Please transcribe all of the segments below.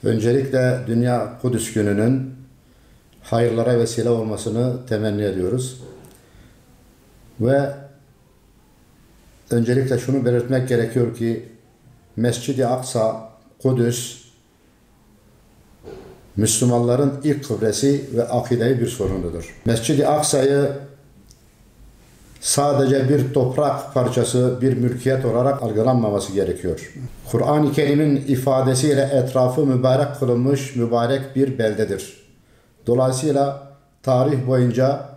Öncelikle Dünya Kudüs Günü'nün hayırlara vesile olmasını temenni ediyoruz. Ve öncelikle şunu belirtmek gerekiyor ki Mescid-i Aksa, Kudüs, Müslümanların ilk kıblesi ve akideyi bir sorunudur. Mescid-i Aksa'yı sadece bir toprak parçası, bir mülkiyet olarak algılanmaması gerekiyor. Kur'an-ı Kerim'in ifadesiyle etrafı mübarek kılınmış mübarek bir beldedir. Dolayısıyla tarih boyunca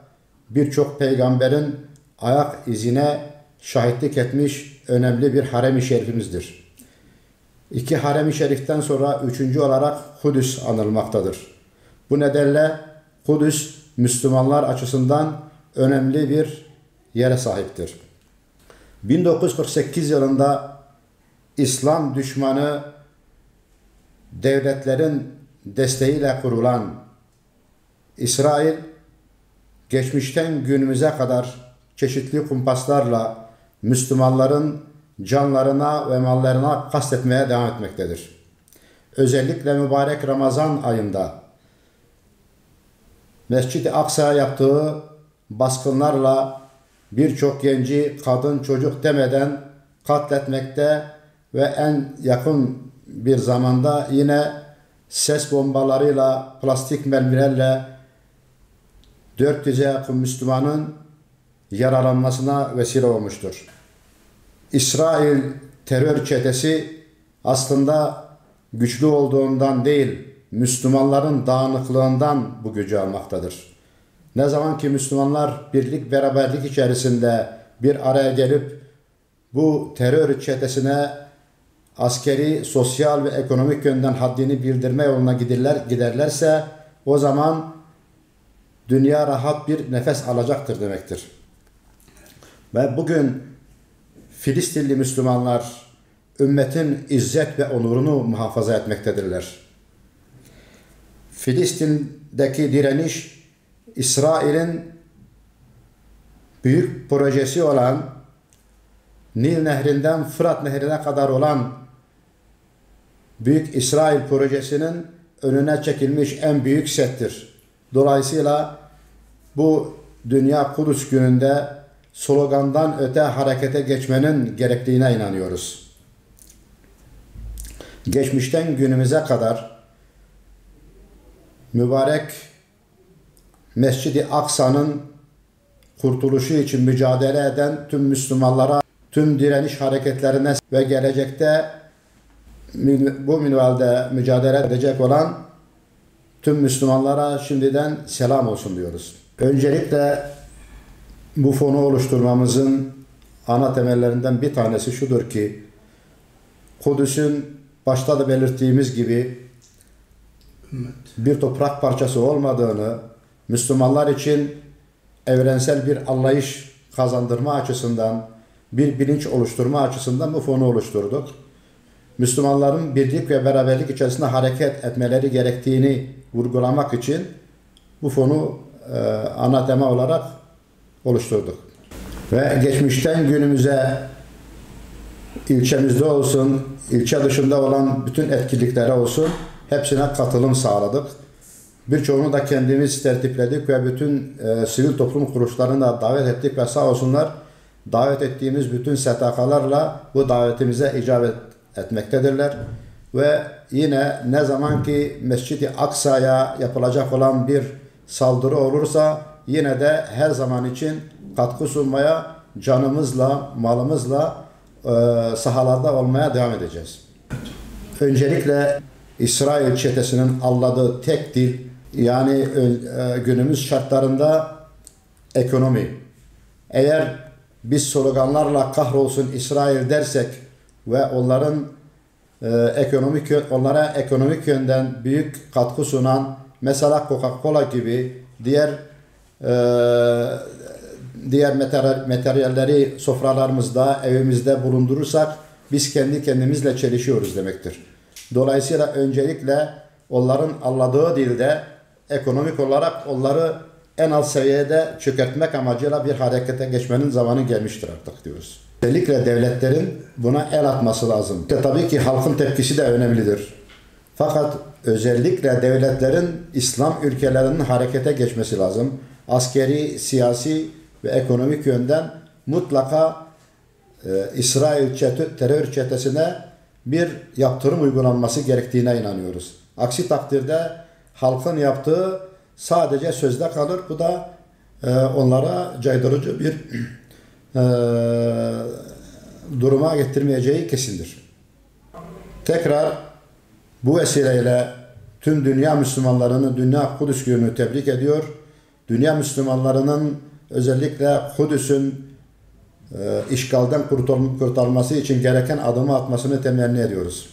birçok peygamberin ayak izine şahitlik etmiş önemli bir harem-i şerifimizdir. İki harem-i şeriften sonra üçüncü olarak Kudüs anılmaktadır. Bu nedenle Kudüs Müslümanlar açısından önemli bir yere sahiptir. 1948 yılında İslam düşmanı devletlerin desteğiyle kurulan İsrail, geçmişten günümüze kadar çeşitli kumpaslarla Müslümanların canlarına ve mallarına kastetmeye devam etmektedir. Özellikle mübarek Ramazan ayında Mescid-i Aksa'ya yaptığı baskınlarla birçok genci, kadın, çocuk demeden katletmekte ve en yakın bir zamanda yine ses bombalarıyla, plastik mermilerle 400'e yakın Müslümanın yaralanmasına vesile olmuştur. İsrail terör çetesi aslında güçlü olduğundan değil, Müslümanların dağınıklığından bu gücü almaktadır. Ne zaman ki Müslümanlar birlik, beraberlik içerisinde bir araya gelip bu terör çetesine askeri, sosyal ve ekonomik yönden haddini bildirme yoluna giderlerse o zaman dünya rahat bir nefes alacaktır demektir. Ve bugün Filistinli Müslümanlar ümmetin izzet ve onurunu muhafaza etmektedirler. Filistin'deki direniş, İsrail'in büyük projesi olan Nil Nehri'nden Fırat Nehri'ne kadar olan Büyük İsrail projesinin önüne çekilmiş en büyük settir. Dolayısıyla bu Dünya Kudüs Günü'nde slogandan öte harekete geçmenin gerektiğine inanıyoruz. Geçmişten günümüze kadar mübarek Mescid-i Aksa'nın kurtuluşu için mücadele eden tüm Müslümanlara, tüm direniş hareketlerine ve gelecekte bu minvalde mücadele edecek olan tüm Müslümanlara şimdiden selam olsun diyoruz. Öncelikle bu fonu oluşturmamızın ana temellerinden bir tanesi şudur ki Kudüs'ün başta da belirttiğimiz gibi bir toprak parçası olmadığını, Müslümanlar için evrensel bir anlayış kazandırma açısından, bir bilinç oluşturma açısından bu fonu oluşturduk. Müslümanların birlik ve beraberlik içerisinde hareket etmeleri gerektiğini vurgulamak için bu fonu ana tema olarak oluşturduk. Ve geçmişten günümüze ilçemizde olsun, ilçe dışında olan bütün etkinliklere olsun hepsine katılım sağladık. Birçoğunu da kendimiz tertipledik ve bütün sivil toplum kuruluşlarını da davet ettik ve sağ olsunlar davet ettiğimiz bütün STK'larla bu davetimize icabet etmektedirler. Ve yine ne zaman ki Mescid-i Aksa'ya yapılacak olan bir saldırı olursa yine de her zaman için katkı sunmaya canımızla, malımızla sahalarda olmaya devam edeceğiz. Öncelikle İsrail çetesinin anladığı tek dil, yani günümüz şartlarında ekonomi. Eğer biz sloganlarla kahrolsun İsrail dersek ve onlara ekonomik yönden büyük katkı sunan mesela Coca-Cola gibi diğer materyalleri sofralarımızda, evimizde bulundurursak biz kendi kendimizle çelişiyoruz demektir. Dolayısıyla öncelikle onların anladığı dilde ekonomik olarak onları en alt seviyede çökertmek amacıyla bir harekete geçmenin zamanı gelmiştir artık diyoruz. Özellikle devletlerin buna el atması lazım. Tabii ki halkın tepkisi de önemlidir. Fakat özellikle devletlerin İslam ülkelerinin harekete geçmesi lazım. Askeri, siyasi ve ekonomik yönden mutlaka İsrail terör çetesine bir yaptırım uygulanması gerektiğine inanıyoruz. Aksi takdirde halkın yaptığı sadece sözde kalır. Bu da onlara caydırıcı bir duruma getirmeyeceği kesindir. Tekrar bu vesileyle tüm dünya Müslümanlarını Dünya Kudüs Günü'nü tebrik ediyor. Dünya Müslümanlarının özellikle Kudüs'ün işgalden kurtarılması için gereken adımı atmasını temenni ediyoruz.